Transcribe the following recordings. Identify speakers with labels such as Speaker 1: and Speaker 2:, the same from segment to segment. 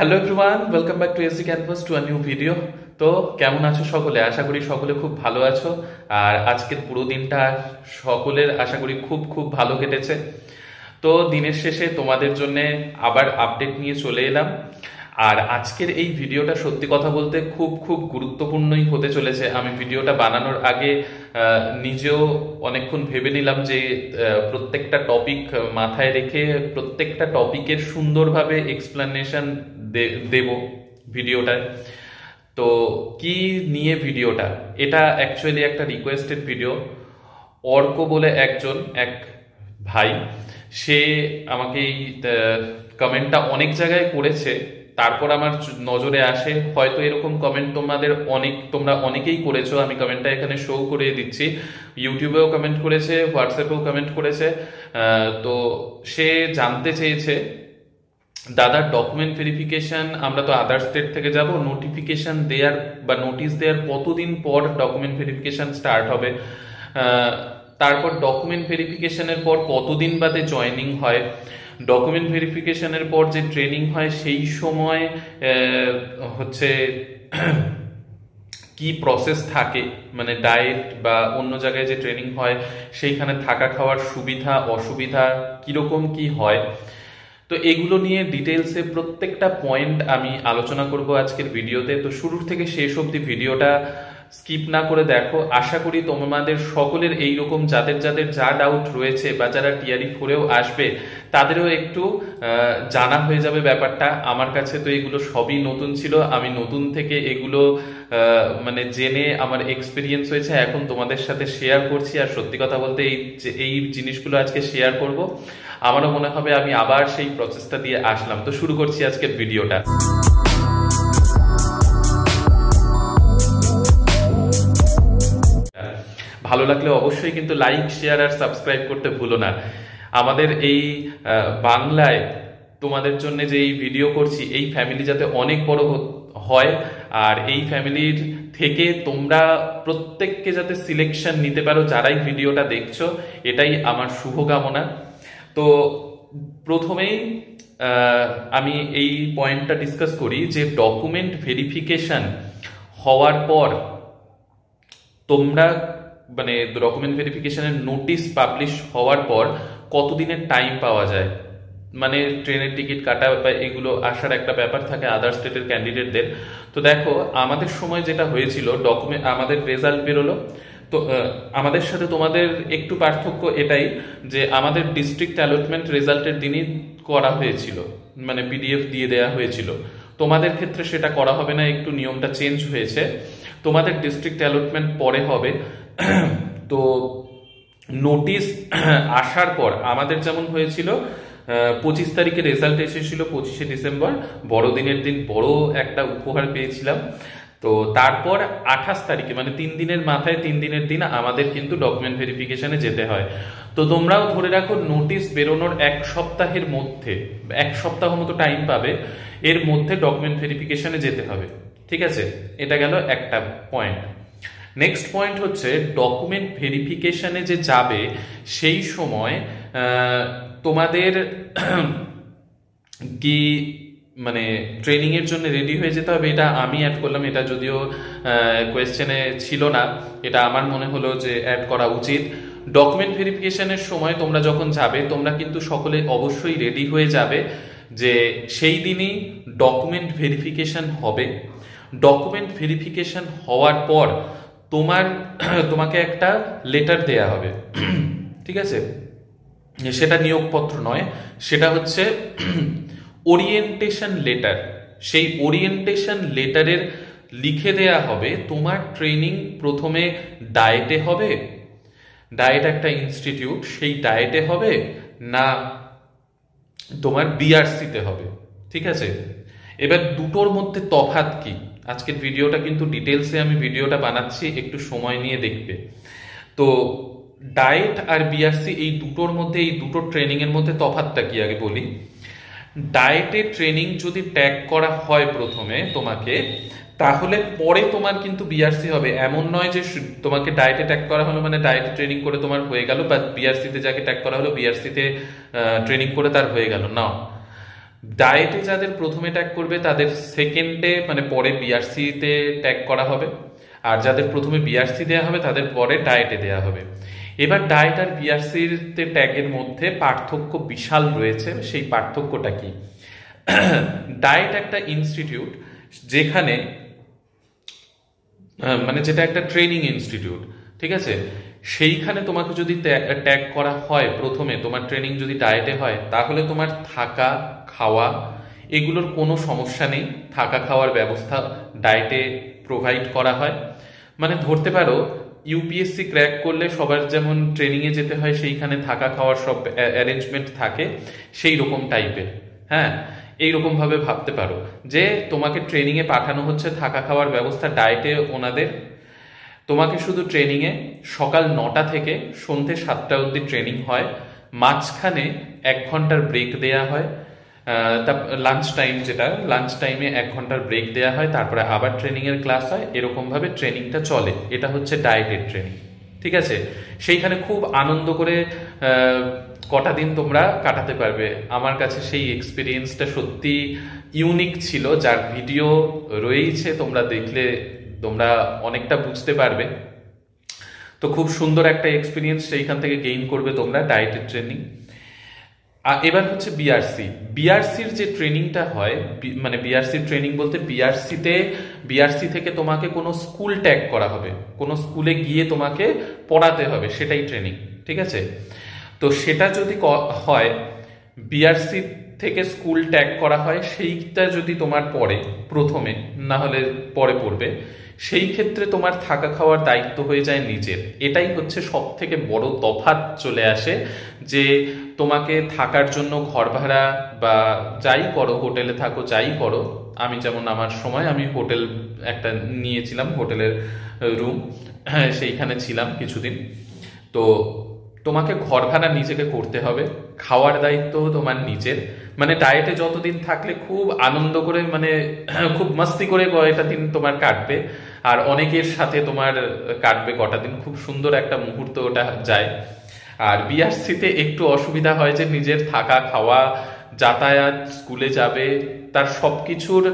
Speaker 1: Hello everyone, welcome back to SD canvas to a new video. তো কেমন আছো সকলে? আশা করি সকলে খুব ভালো আছো। আর আজকের পুরো দিনটা সকলের আশা করি খুব খুব ভালো কেটেছে। তো দিনের শেষে তোমাদের জন্য আবার আপডেট নিয়ে চলে এলাম। আর আজকের এই ভিডিওটা সত্যি কথা বলতে খুব খুব গুরুত্বপূর্ণই হতে চলেছে। আমি ভিডিওটা বানানোর আগে নিজেও অনেকক্ষণ ভেবে নিলাম যে প্রত্যেকটা টপিক মাথায় রেখে প্রত্যেকটা টপিকের সুন্দরভাবে এক্সপ্লেনেশন দেব ভিডিওটায়। তো কি নিয়ে ভিডিওটা? এটা অ্যাকচুয়ালি একটা রিকোয়েস্টেড ভিডিও। অর্ক বলে এক ভাই, সে আমাকে এই কমেন্টটা অনেক জায়গায় করেছে, তারপর আমার নজরে আসে হয়তো এরকম কমেন্ট তোমরা অনেকেই করেছো। আমি কমেন্টটা এখানে শো করে দিচ্ছি। ইউটিউবেও কমেন্ট করেছে, হোয়াটসঅ্যাপেও কমেন্ট করেছে। তো সে জানতে চেয়েছে, দাদা ডকুমেন্ট ভেরিফিকেশন আমরা তো আদার স্টেট থেকে যাব, নোটিফিকেশন দেওয়ার বা নোটিশ দেওয়ার কতদিন পর ডকুমেন্ট ভেরিফিকেশন স্টার্ট হবে? তারপর ডকুমেন্ট ভেরিফিকেশনের পর কতদিন বাদে জয়েনিং হয়? ডকুমেন্ট ভেরিফিকেশনের পর যে ট্রেনিং হয় সেই সময় হচ্ছে কি প্রসেস থাকে, মানে ডায়েট বা অন্য জায়গায় যে ট্রেনিং হয় সেইখানে থাকা খাওয়ার সুবিধা অসুবিধা কিরকম কি হয়। তো এগুলো নিয়ে ডিটেলসে প্রত্যেকটা পয়েন্ট আমি আলোচনা করব আজকের ভিডিওতে। তো শুরুর থেকে শেষ অবধি ভিডিওটা স্কিপ না করে দেখো। আশা করি তোমাদের সকলের এইরকম যাদের যাদের যা ডাউট রয়েছে বা যারা টিআরই করেও আসবে তাদেরও একটু জানা হয়ে যাবে ব্যাপারটা। আমার কাছে তো এগুলো সবই নতুন ছিল, আমি নতুন থেকে এগুলো মানে জেনে আমার এক্সপিরিয়েন্স হয়েছে, এখন তোমাদের সাথে শেয়ার করছি। আর সত্যি কথা বলতে এই জিনিসগুলো আজকে শেয়ার করব, আমারও মনে হবে আমি আবার সেই প্রসেসটা দিয়ে আসলাম। তো শুরু করছি আজকের ভিডিওটা। ভালো লাগলে অবশ্যই কিন্তু লাইক শেয়ার আর সাবস্ক্রাইব করতে ভুলো না। আমাদের এই বাংলায় তোমাদের জন্য যে এই ভিডিও করছি, এই ফ্যামিলি যাতে অনেক বড় হয় আর এই ফ্যামিলির থেকে তোমরা প্রত্যেককে যাতে সিলেকশন নিতে পারো যারাই ভিডিওটা দেখছো, এটাই আমার শুভকামনা। তো প্রথমেই আমি এই পয়েন্টটা ডিসকাস করি যে ডকুমেন্ট ভেরিফিকেশন হওয়ার পর তোমরা মানে ডকুমেন্ট ভেরিফিকেশনের নোটিশ পাবলিশ হওয়ার পর কতদিনের টাইম পাওয়া যায়। মানে ট্রেনের টিকিট কাটা বা এগুলো আসার একটা ব্যাপার থাকে আদার স্টেটের ক্যান্ডিডেটদের। তো দেখো আমাদের সময় যেটা হয়েছিল, ডকুমেন্ট আমাদের রেজাল্ট বেরোলো, তো আমাদের সাথে তোমাদের একটু পার্থক্য এটাই যে আমাদের ডিস্ট্রিক্ট অ্যালটমেন্ট রেজাল্টের দিনই করা হয়েছিল, মানে পিডিএফ দিয়ে দেওয়া হয়েছিল। তোমাদের ক্ষেত্রে সেটা করা হবে না, একটু নিয়মটা চেঞ্জ হয়েছে। তোমাদের ডিস্ট্রিক্ট অ্যালটমেন্ট পরে হবে। তো নোটিশ আসার পর আমাদের যেমন হয়েছিল 25 তারিখে রেজাল্ট এসেছিল, 25শে ডিসেম্বর বড়দিনের দিন বড় একটা উপহার পেয়েছিলাম। তো তারপর 28 তারিখে মানে 3 দিনের মাথায় 3 দিনের দিন আমাদের কিন্তু ডকুমেন্ট ভেরিফিকেশনে যেতে হয়। তো তোমরাও ধরে রাখো নোটিশ বেরোনোর এক সপ্তাহের মধ্যে, এক সপ্তাহ মতো টাইম পাবে, এর মধ্যে ডকুমেন্ট ভেরিফিকেশনে যেতে হবে। ঠিক আছে, এটা গেল একটা পয়েন্ট। নেক্সট পয়েন্ট হচ্ছে ডকুমেন্ট ভেরিফিকেশনে যে যাবে সেই সময় তোমাদের কি মানে ট্রেনিং এর জন্য রেডি হয়ে যেতে হবে। এটা আমি অ্যাড করলাম, এটা যদিও কোয়েশ্চেনে ছিল না, এটা আমার মনে হলো যে অ্যাড করা উচিত। ডকুমেন্ট ভেরিফিকেশনের সময় তোমরা যখন যাবে তোমরা কিন্তু সকলে অবশ্যই রেডি হয়ে যাবে যে সেই দিনই ডকুমেন্ট ভেরিফিকেশন হবে। ডকুমেন্ট ভেরিফিকেশন হওয়ার পর তোমাকে একটা লেটার দেয়া হবে। ঠিক আছে, সেটা নিয়োগপত্র নয়, সেটা হচ্ছে ওরিয়েন্টেশন লেটার। সেই ওরিয়েন্টেশন লেটারের লিখে দেয়া হবে তোমার ট্রেনিং প্রথমে ডায়েটে হবে, ডায়েট একটা ইনস্টিটিউট, সেই ডায়েটে হবে না তোমার বিআরসিতে হবে। ঠিক আছে, এবার দুটোর মধ্যে তফাৎ কি, আজকের ভিডিওটা কিন্তু ডিটেলসে আমি ভিডিওটা বানাচ্ছি, একটু সময় নিয়ে দেখবে। তো ডায়েট আর বিআরসি এই দুটোর মধ্যে, এই দুটো ট্রেনিং এর মধ্যে তফাৎটা কি আগে বলি। ডায়েটে ট্রেনিং যদি ট্যাগ করা হয় প্রথমে তোমাকে, তাহলে পরে তোমার কিন্তু বিআরসি হবে। এমন নয় যে তোমাকে ডায়েটে ট্যাগ করা হলো মানে ডায়েটে ট্রেনিং করে তোমার হয়ে গেল, বা বিআরসিতে যাকে ট্যাগ করা হলো বিআরসিতে ট্রেনিং করে তার হয়ে গেল না। ডায়েটে যাদের প্রথমে ট্যাগ করবে তাদের সেকেন্ডে মানে পরে বিআরসিতে ট্যাগ করা হবে, আর যাদের প্রথমে বিআরসি দেওয়া হবে তাদের পরে ডায়েটে দেওয়া হবে। এবার ডায়েট আর বিআরসিতে ট্যাগের মধ্যে পার্থক্য বিশাল রয়েছে। সেই পার্থক্যটা কি? ডায়েট একটা ইনস্টিটিউট যেখানে মানে যেটা একটা ট্রেনিং ইনস্টিটিউট, ঠিক আছে? সেইখানে তোমাকে যদি ট্যাগ করা হয় প্রথমে, তোমার ট্রেনিং যদি ডায়েটে হয়, তাহলে তোমার থাকা খাওয়া এগুলোর কোনো সমস্যা নেই। থাকা খাওয়ার ব্যবস্থা ডায়েটে প্রোভাইড করা হয়। মানে ধরতে পারো ইউপিএসসি ক্র্যাক করলে সবার যেমন ট্রেনিংয়ে যেতে হয় সেইখানে থাকা খাওয়ার সব অ্যারেঞ্জমেন্ট থাকে, সেই রকম টাইপের। হ্যাঁ, এইরকম ভাবে ভাবতে পারো যে তোমাকে ট্রেনিংয়ে পাঠানো হচ্ছে, থাকা খাওয়ার ব্যবস্থা ডায়েটে ওনাদের। তোমাকে শুধু ট্রেনিংয়ে সকাল 9টা থেকে সন্ধে 7টা অবধি ট্রেনিং হয়, মাঝখানে 1 ঘন্টার ব্রেক দেয়া হয়। লাঞ্চ টাইম, যেটা লাঞ্চ টাইমে 1 ঘন্টার ব্রেক দেয়া হয়, তারপরে আবার ট্রেনিং এর ক্লাস হয়। এরকম ভাবে ট্রেনিংটা চলে। এটা হচ্ছে ডায়েটের ট্রেনিং, ঠিক আছে? সেইখানে খুব আনন্দ করে কটা দিন তোমরা কাটাতে পারবে। আমার কাছে সেই এক্সপিরিয়েন্সটা সত্যি ইউনিক ছিল, যার ভিডিও রয়েছে, তোমরা দেখলে তোমরা অনেকটা বুঝতে পারবে। তো খুব সুন্দর একটা এক্সপিরিয়েন্স সেইখান থেকে গেইন করবে তোমরা ডায়েটের ট্রেনিং। এবার হচ্ছে বিআরসি। বিআরসির যে ট্রেনিংটা হয়, মানে বিআরসির ট্রেনিং বলতে বিআরসি থেকে তোমাকে কোনো স্কুল ট্যাগ করা হবে, কোনো স্কুলে গিয়ে তোমাকে পড়াতে হবে, সেটাই ট্রেনিং, ঠিক আছে? তো সেটা যদি হয়, বিআরসি থেকে স্কুল ট্যাগ করা হয়, সেইটা যদি তোমার পড়ে প্রথমে, না হলে পরে পড়বে, সেই ক্ষেত্রে তোমার থাকা খাওয়ার দায়িত্ব হয়ে যায় নিজের। এটাই হচ্ছে সব থেকে বড় তফাৎ চলে আসে, যে তোমাকে থাকার জন্য ঘর ভাড়া বা যাই করো, হোটেলে থাকো যাই করো, আমি যেমন আমার সময় আমি হোটেল একটা নিয়েছিলাম, হোটেলের রুম, সেইখানে ছিলাম কিছুদিন। তো তোমাকে ঘর ভাড়া নিজেকে করতে হবে, খাওয়ার দায়িত্ব তোমার নিজের। মানে ডায়েটে যতদিন থাকলে খুব আনন্দ করে, মানে খুব মস্তি করে কয়টা দিন তোমার কাটবে, আর অনেকের সাথে তোমার কাটবে কটা দিন, খুব সুন্দর একটা মুহূর্ত ওটা যায়। আর বিআরসিতে একটু অসুবিধা হয় যে নিজের থাকা খাওয়া, যাতায়াত, স্কুলে যাবে, তার সবকিছুর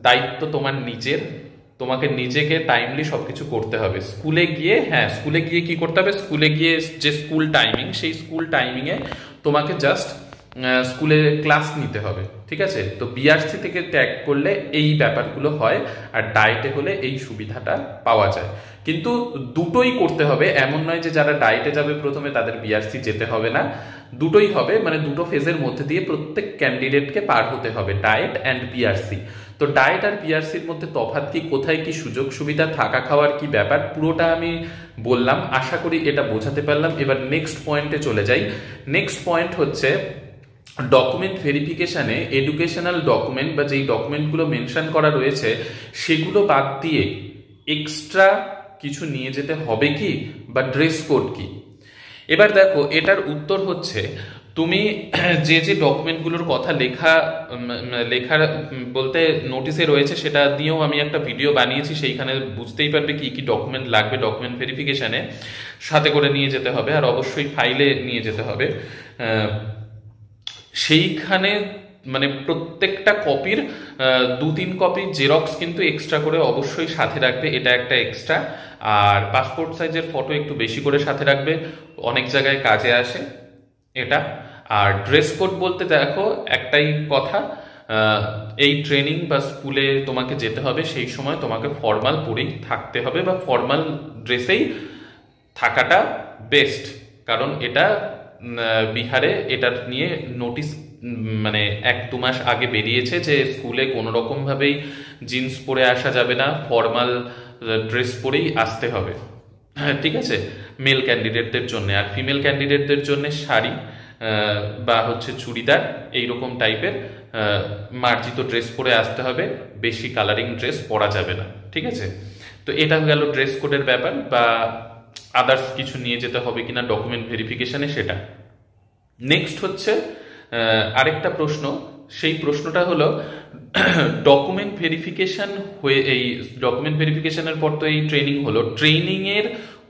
Speaker 1: দায়িত্ব তোমার নিজের। তোমাকে নিজেকে টাইমলি সবকিছু করতে হবে। স্কুলে গিয়ে, হ্যাঁ, স্কুলে গিয়ে কি করতে হবে? স্কুলে গিয়ে যে স্কুল টাইমিং, সেই স্কুল টাইমিংয়ে তোমাকে জাস্ট স্কুলে ক্লাস নিতে হবে, ঠিক আছে? তো বিআরসি থেকে ট্যাগ করলে এই ব্যাপারগুলো হয়, আর ডায়েটে হলে এই সুবিধাটা পাওয়া যায়। কিন্তু দুটোই করতে হবে, এমন নয় যে যারা ডায়েটে যাবে প্রথমে তাদের বিআরসি যেতে হবে না। দুটোই হবে, মানে দুটো ফেজের মধ্যে দিয়ে প্রত্যেক ক্যান্ডিডেটকে পার হতে হবে, ডায়েট অ্যান্ড বিআরসি। তো ডায়েট আর বিআরসির মধ্যে তফাৎ কি, কোথায় কি সুযোগ সুবিধা, থাকা খাওয়ার কি ব্যাপার, পুরোটা আমি বললাম। আশা করি এটা বোঝাতে পারলাম। এবার নেক্সট পয়েন্টে চলে যাই। নেক্সট পয়েন্ট হচ্ছে ডকুমেন্ট ভেরিফিকেশনে এডুকেশনাল ডকুমেন্ট বা যেই ডকুমেন্টগুলো মেনশন করা রয়েছে সেগুলো বাদ দিয়ে এক্সট্রা কিছু নিয়ে যেতে হবে কি, বা ড্রেস কোড কি? এবার দেখো, এটার উত্তর হচ্ছে তুমি যে যে ডকুমেন্টগুলোর কথা লেখা বলতে নোটিশে রয়েছে, সেটা দিয়েও আমি একটা ভিডিও বানিয়েছি, সেইখানে বুঝতেই পারবে কি কি ডকুমেন্ট লাগবে ডকুমেন্ট ভেরিফিকেশনে। সাথে করে নিয়ে যেতে হবে, আর অবশ্যই ফাইলে নিয়ে যেতে হবে। সেইখানে মানে প্রত্যেকটা কপির 2-3 কপি জেরক্স কিন্তু এক্সট্রা করে অবশ্যই সাথে রাখবে, এটা একটা এক্সট্রা। আর পাসপোর্ট সাইজের ফটো একটু বেশি করে সাথে রাখবে, অনেক জায়গায় কাজে আসে এটা। আর ড্রেস কোড বলতে দেখো একটাই কথা, এই ট্রেনিং বা স্কুলে তোমাকে যেতে হবে, সেই সময় তোমাকে ফর্মাল পরেই থাকতে হবে, বা ফর্মাল ড্রেসেই থাকাটা বেস্ট। কারণ এটা বিহারে এটা নিয়ে নোটিশ মানে 1-2 মাস আগে বেরিয়েছে যে স্কুলে কোনো রকম ভাবেই জিন্স পরে আসা যাবে না, ফর্মাল ড্রেস পরেই আসতে হবে, ঠিক আছে? মেল ক্যান্ডিডেটদের জন্য। আর ফিমেল ক্যান্ডিডেটদের জন্য শাড়ি বা হচ্ছে চুড়িদার, এইরকম টাইপের মার্জিত ড্রেস পরে আসতে হবে, বেশি কালারিং ড্রেস পরা যাবে না, ঠিক আছে? তো এটা গেল ড্রেস কোডের ব্যাপার। বা আদার্স কিছু নিয়ে যেতে হবে কিনা ডকুমেন্ট ভেরিফিকেশনে, সেটা। নেক্সট হচ্ছে আরেকটা প্রশ্ন, সেই প্রশ্নটা হলো ডকুমেন্ট ভেরিফিকেশন হয়ে, এই ডকুমেন্ট ভেরিফিকেশনের পর তো এই ট্রেনিং হলো, ট্রেনিং এর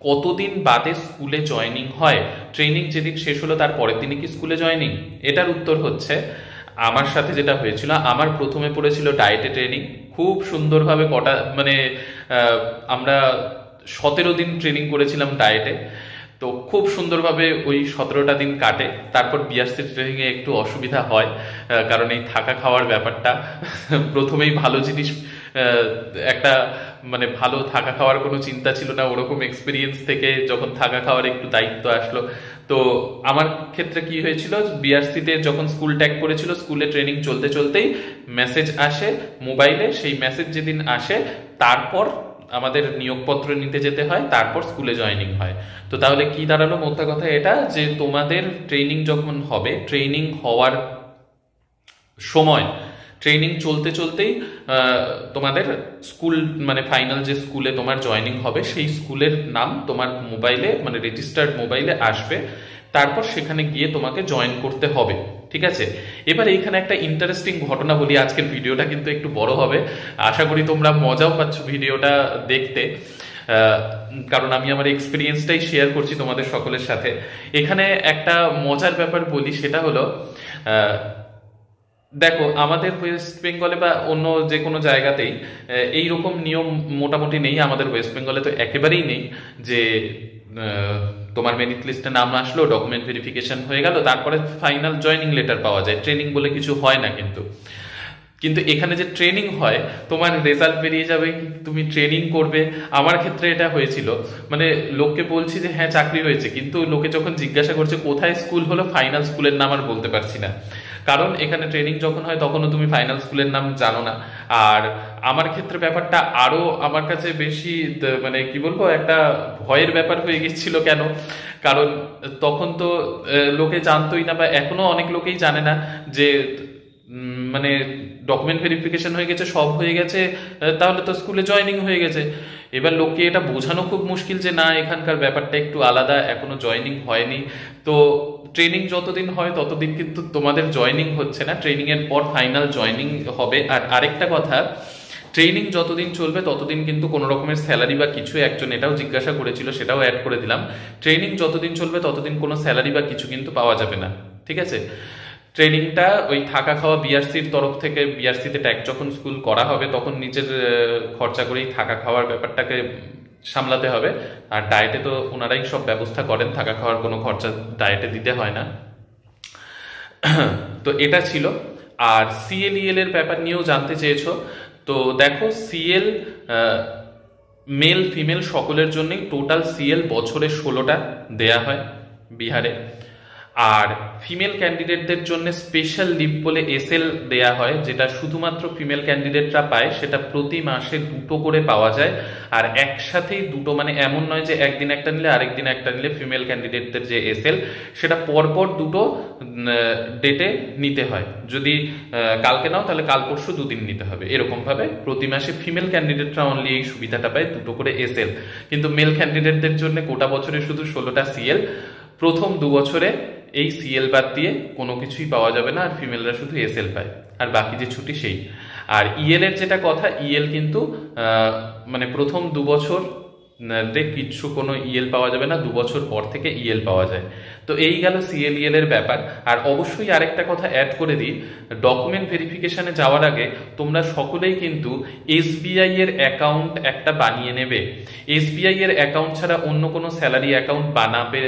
Speaker 1: কতদিন বাদে স্কুলে জয়নিং হয়? ট্রেনিং যেদিন শেষ হলো তার পরের দিনে কি স্কুলে জয়নিং? এটার উত্তর হচ্ছে আমার সাথে যেটা হয়েছিল, আমার প্রথমে পড়েছিল ডায়েটে ট্রেনিং, খুব সুন্দরভাবে মানে আমরা 17 দিন ট্রেনিং করেছিলাম ডায়েটে। তো খুব সুন্দরভাবে ওই 17টা দিন কাটে। তারপর বিআরসি ট্রেনিং এ একটু অসুবিধা হয়, কারণ এই থাকা খাওয়ার ব্যাপারটা প্রথমেই ভালো জিনিস, একটা মানে ভালো থাকা খাওয়ার কোনো চিন্তা ছিল না, ওরকম এক্সপিরিয়েন্স থেকে যখন থাকা খাওয়ার একটু দায়িত্ব আসলো। তো আমার ক্ষেত্রে কি হয়েছিল, বিআরসিতে যখন স্কুল ট্যাগ করেছিল, স্কুলে ট্রেনিং চলতে চলতেই মেসেজ আসে মোবাইলে। সেই মেসেজ যেদিন আসে তারপর আমাদের নিয়োগপত্র নিতে যেতে হয়, তারপর স্কুলে জয়েনিং হয়। তো তাহলে কি দাঁড়ালো, মোদ্দা কথা এটা যে তোমাদের ট্রেনিং যখন হবে, ট্রেনিং হওয়ার সময় ট্রেনিং চলতে চলতেই তোমাদের স্কুল মানে ফাইনাল যে স্কুলে তোমার জয়েনিং হবে সেই স্কুলের নাম তোমার মোবাইলে মানে রেজিস্টার্ড মোবাইলে আসবে। তারপর সেখানে গিয়ে তোমাকে জয়েন করতে হবে, ঠিক আছে। এবার এইখানে একটা ইন্টারেস্টিং ঘটনা বলি, আজকের ভিডিওটা কিন্তু একটু বড় হবে, আশা করি তোমরা মজাও পাচ্ছ ভিডিওটা দেখতে, কারণ আমি আমার এক্সপিরিয়েন্সটাই শেয়ার করছি তোমাদের সকলের সাথে। এখানে একটা মজার ব্যাপার বলি, সেটা হলো দেখো আমাদের ওয়েস্ট বেঙ্গলে বা অন্য যে কোনো জায়গাতেই এইরকম নিয়ম মোটামুটি নেই, আমাদের ওয়েস্ট বেঙ্গলে তো একেবারেই নেই যে তোমার মেরিট লিস্টে নাম আসলো, ডকুমেন্ট ভেরিফিকেশন হয়ে গেল, তারপরে ফাইনাল জয়েনিং লেটার পাওয়া যায়। ট্রেনিং বলে কিছু হয় না, কিন্তু এখানে যে ট্রেনিং হয়, তোমার রেজাল্ট বেরিয়ে যাবে, তুমি ট্রেনিং করবে। আমার ক্ষেত্রে এটা হয়েছিল, মানে লোককে বলছি যে হ্যাঁ চাকরি হয়েছে, কিন্তু লোকে যখন জিজ্ঞাসা করছে কোথায় স্কুল হলো, ফাইনাল স্কুলের নাম আর বলতে পারছি না, কারণ এখানে ট্রেনিং যখন হয় তখনও তুমি ফাইনাল স্কুলের নাম জানো না। আর আমার ক্ষেত্রে ব্যাপারটা আরো আমার কাছে বেশি মানে কি বলবো, একটা ভয়ের ব্যাপার হয়ে গেছিল। কেন? কারণ তখন তো লোকে জানতোই না, বা এখনো অনেক লোকেই জানে না যে মানে ডকুমেন্ট ভেরিফিকেশন হয়ে গেছে, সব হয়ে গেছে, তাহলে তো স্কুলে জয়েনিং হয়ে গেছে। এবার লোককে এটা বোঝানো খুব মুশকিল যে না, এখানকার ব্যাপারটা একটু আলাদা, এখনো জয়েনিং হয়নি। তো ট্রেনিং যতদিন হয় ততদিন কিন্তু তোমাদের জয়েনিং হচ্ছে না, ট্রেনিং এর পর ফাইনাল জয়েনিং হবে। আর আরেকটা কথা, ট্রেনিং যতদিন চলবে ততদিন কিন্তু কোনো রকমের স্যালারি বা কিছু, একজন এটাও জিজ্ঞাসা করেছিল, সেটাও অ্যাড করে দিলাম, ট্রেনিং যতদিন চলবে ততদিন কোনো স্যালারি বা কিছু কিন্তু পাওয়া যাবে না, ঠিক আছে। ট্রেনিংটা ওই থাকা খাওয়া বিআরসির তরফ থেকে, বিআরসিতে ট্যাগ যখন স্কুল করা হবে তখন নিজের খরচা করেই থাকা খাওয়ার ব্যাপারটাকে সামলাতে হবে। আর ডায়েটে তো ওনারাই সব ব্যবস্থা করেন, থাকা খাওয়ার কোনো খরচা ডায়েটে দিতে হয় না। তো এটা ছিল। আর সিএলইএল এর ব্যাপার নিয়েও জানতে চেয়েছো, তো দেখো সিএল মেল ফিমেল সকলের জন্যই টোটাল সিএল বছরে 16টা দেয়া হয় বিহারে। আর ফিমেল ক্যান্ডিডেটদের জন্য স্পেশাল লিভ বলে এসএল দেয়া হয়, যেটা শুধুমাত্র ফিমেল ক্যান্ডিডেটরা পায়, সেটা প্রতি মাসে 2টো করে পাওয়া যায়। আর একসাথেই 2টো, মানে এমন নয় যে একদিন একটা নিলে আরেকদিন একটা নিলে। ফিমেল ক্যান্ডিডেটদের যে এসএল সেটা পরপর 2টো ডেটে নিতে হয়, যদি কালকে নাও তাহলে কাল পরশু 2 দিন নিতে হবে, এরকম ভাবে প্রতি মাসে ফিমেল ক্যান্ডিডেটরা অনলি এই সুবিধাটা পায়, 2টো করে এসএল। কিন্তু মেল ক্যান্ডিডেটদের জন্য গোটা বছরে শুধু 16টা সিএল, প্রথম 2 বছরে এই সিএল বাদ দিয়ে কোনো কিছুই পাওয়া যাবে না, আর ফিমেলরা শুধু এসএল পায়, আর বাকি যে ছুটি সেই। আর ইএল এর যেটা কথা, ইএল কিন্তু মানে প্রথম 2 বছর কিচ্ছু কোনো ইএল পাওয়া যাবে না, 2 বছর পর থেকে ইএল পাওয়া যায়। তো এই গেল সিএলইএল এর ব্যাপার। আর অবশ্যই আরেকটা কথা অ্যাড করে দিই, ডকুমেন্ট ভেরিফিকেশনে যাওয়ার আগে তোমরা সকলেই কিন্তু এসবিআই এর অ্যাকাউন্ট একটা বানিয়ে নেবে। এসবিআই এর অ্যাকাউন্ট ছাড়া অন্য কোনো স্যালারি অ্যাকাউন্ট বানাবে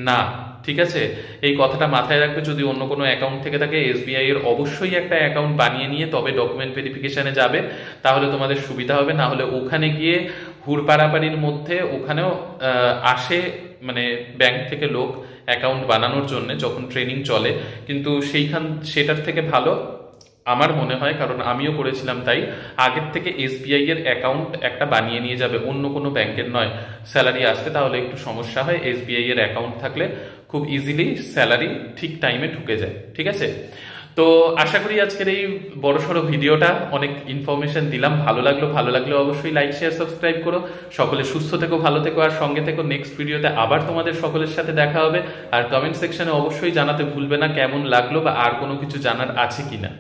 Speaker 1: না, ঠিক আছে। এই কথাটা মাথায় রাখবে, যদি অন্য কোনো অ্যাকাউন্ট থেকে থাকে এসবিআই এর অবশ্যই একটা অ্যাকাউন্ট বানিয়ে নিয়ে তবে ডকুমেন্ট ভেরিফিকেশনে যাবে, তাহলে তোমাদের সুবিধা হবে। না হলে ওখানে গিয়ে হুড়পাড়াপাড়ির মধ্যে ওখানেও আসে মানে ব্যাংক থেকে লোক অ্যাকাউন্ট বানানোর জন্য যখন ট্রেনিং চলে, কিন্তু সেটার থেকে ভালো আমার মনে হয়, কারণ আমিও করেছিলাম তাই, আগের থেকে এসবিআই এর অ্যাকাউন্ট একটা বানিয়ে নিয়ে যাবে, অন্য কোনো ব্যাংকের নয়। স্যালারি আসতে তাহলে একটু সমস্যা হয়, এসবিআই এর অ্যাকাউন্ট থাকলে খুব ইজিলি স্যালারি ঠিক টাইমে ঢুকে যায়, ঠিক আছে। তো আশা করি আজকের এই বড়সড় ভিডিওটা অনেক ইনফরমেশন দিলাম, ভালো লাগলে অবশ্যই লাইক শেয়ার সাবস্ক্রাইব করো। সকলে সুস্থ থেকো, ভালো থেকো, আর সঙ্গে থেকো। নেক্সট ভিডিওতে আবার তোমাদের সকলের সাথে দেখা হবে। আর কমেন্ট সেকশনে অবশ্যই জানাতে ভুলবে না কেমন লাগলো বা আর কোনো কিছু জানার আছে কিনা।